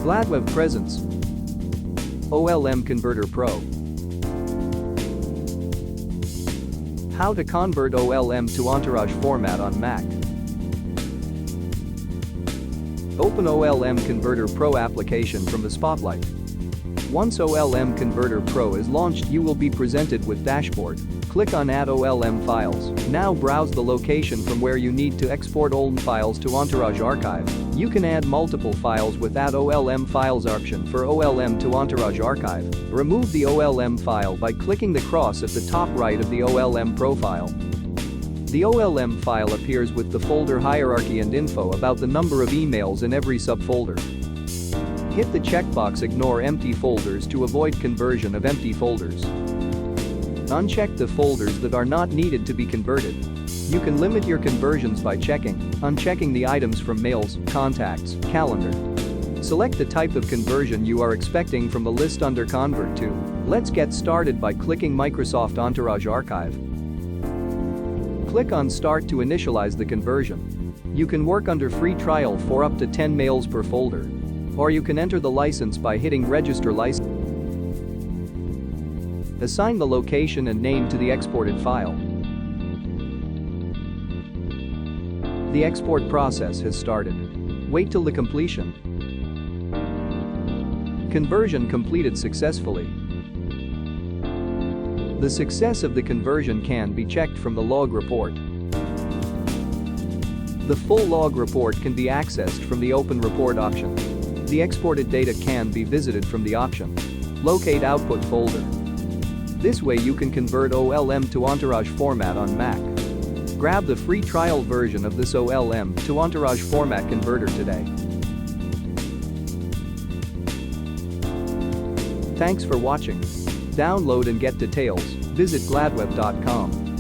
GladWeb presents OLM Converter Pro. How to convert OLM to Entourage format on Mac. Open OLM Converter Pro application from the Spotlight. Once OLM Converter Pro is launched, you will be presented with dashboard. Click on Add OLM Files. Now browse the location from where you need to export OLM files to Entourage Archive. You can add multiple files with Add OLM Files option for OLM to Entourage Archive. Remove the OLM file by clicking the cross at the top right of the OLM profile. The OLM file appears with the folder hierarchy and info about the number of emails in every subfolder. Hit the checkbox Ignore empty folders to avoid conversion of empty folders. Uncheck the folders that are not needed to be converted. You can limit your conversions by unchecking the items from Mails, Contacts, Calendar. Select the type of conversion you are expecting from the list under Convert to. Let's get started by clicking Microsoft Entourage Archive. Click on Start to initialize the conversion. You can work under free trial for up to 10 mails per folder. Or you can enter the license by hitting Register License. Assign the location and name to the exported file. The export process has started. Wait till the completion. Conversion completed successfully. The success of the conversion can be checked from the log report. The full log report can be accessed from the Open Report option. The exported data can be visited from the option. Locate Output folder. This way you can convert OLM to Entourage format on Mac. Grab the free trial version of this OLM to Entourage format converter today. Thanks for watching. Download and get details, visit gladweb.com.